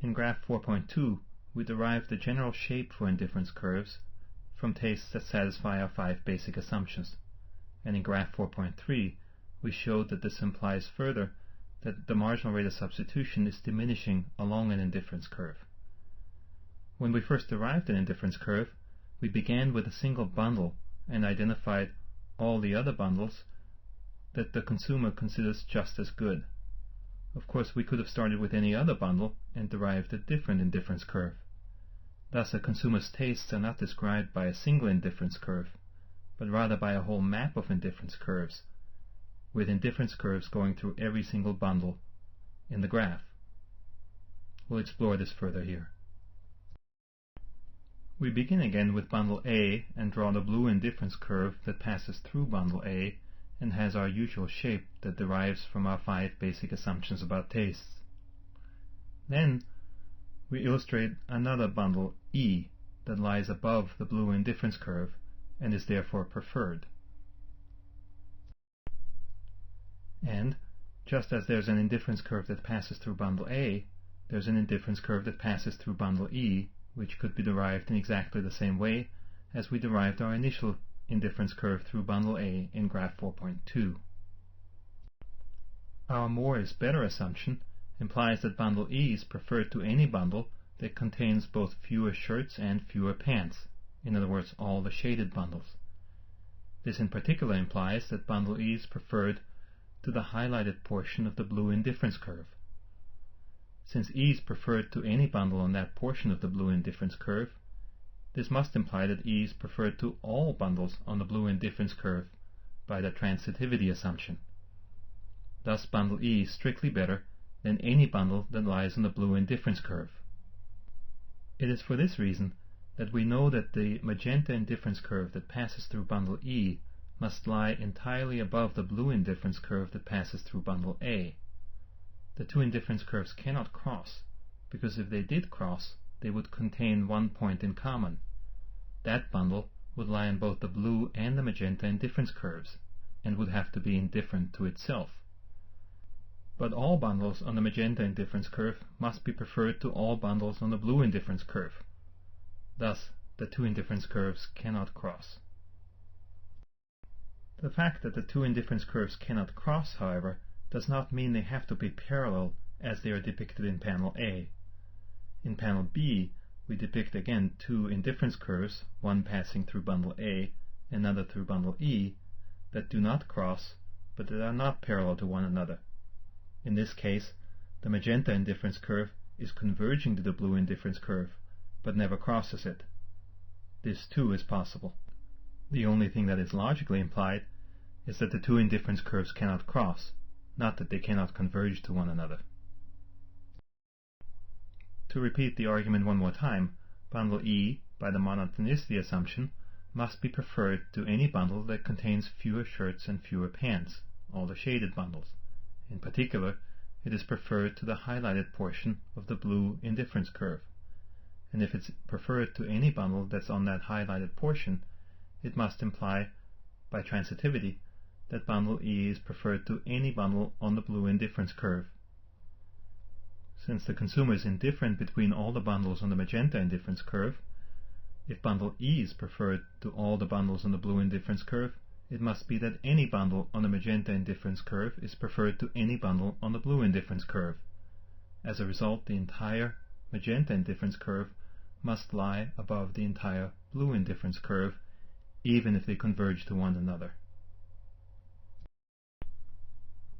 In graph 4.2, we derived the general shape for indifference curves from tastes that satisfy our 5 basic assumptions. And in graph 4.3, we showed that this implies further that the marginal rate of substitution is diminishing along an indifference curve. When we first derived an indifference curve, we began with a single bundle and identified all the other bundles that the consumer considers just as good. Of course, we could have started with any other bundle and derived a different indifference curve. Thus, a consumer's tastes are not described by a single indifference curve, but rather by a whole map of indifference curves, with indifference curves going through every single bundle in the graph. We'll explore this further here. We begin again with bundle A and draw the blue indifference curve that passes through bundle A and has our usual shape that derives from our 5 basic assumptions about tastes. Then we illustrate another bundle E that lies above the blue indifference curve and is therefore preferred. And just as there's an indifference curve that passes through bundle A, there's an indifference curve that passes through bundle E, which could be derived in exactly the same way as we derived our initial indifference curve through bundle A in graph 4.2. Our more is better assumption implies that bundle E is preferred to any bundle that contains both fewer shirts and fewer pants, in other words, all the shaded bundles. This in particular implies that bundle E is preferred to the highlighted portion of the blue indifference curve. Since E is preferred to any bundle on that portion of the blue indifference curve, this must imply that E is preferred to all bundles on the blue indifference curve by the transitivity assumption. Thus, bundle E is strictly better than any bundle that lies on the blue indifference curve. It is for this reason that we know that the magenta indifference curve that passes through bundle E must lie entirely above the blue indifference curve that passes through bundle A. The two indifference curves cannot cross, because if they did cross, they would contain one point in common. That bundle would lie on both the blue and the magenta indifference curves, and would have to be indifferent to itself. But all bundles on the magenta indifference curve must be preferred to all bundles on the blue indifference curve. Thus, the two indifference curves cannot cross. The fact that the two indifference curves cannot cross, however, does not mean they have to be parallel as they are depicted in panel A. In panel B, we depict again two indifference curves, one passing through bundle A, another through bundle E, that do not cross, but that are not parallel to one another. In this case, the magenta indifference curve is converging to the blue indifference curve, but never crosses it. This too is possible. The only thing that is logically implied is that the two indifference curves cannot cross, not that they cannot converge to one another. To repeat the argument one more time, bundle E, by the monotonicity assumption, must be preferred to any bundle that contains fewer shirts and fewer pants, all the shaded bundles. In particular, it is preferred to the highlighted portion of the blue indifference curve. And if it's preferred to any bundle that's on that highlighted portion, it must imply, by transitivity, that bundle E is preferred to any bundle on the blue indifference curve. Since the consumer is indifferent between all the bundles on the magenta indifference curve, if bundle E is preferred to all the bundles on the blue indifference curve, it must be that any bundle on the magenta indifference curve is preferred to any bundle on the blue indifference curve. As a result, the entire magenta indifference curve must lie above the entire blue indifference curve, even if they converge to one another.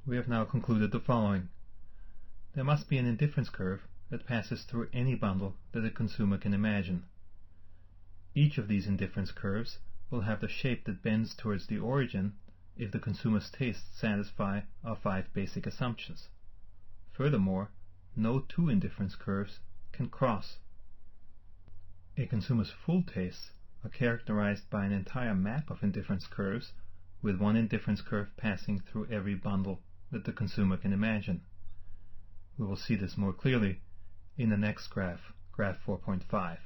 We have now concluded the following. There must be an indifference curve that passes through any bundle that a consumer can imagine. Each of these indifference curves will have the shape that bends towards the origin if the consumer's tastes satisfy our 5 basic assumptions. Furthermore, no two indifference curves can cross. A consumer's full tastes are characterized by an entire map of indifference curves, with one indifference curve passing through every bundle that the consumer can imagine. We will see this more clearly in the next graph, graph 4.5.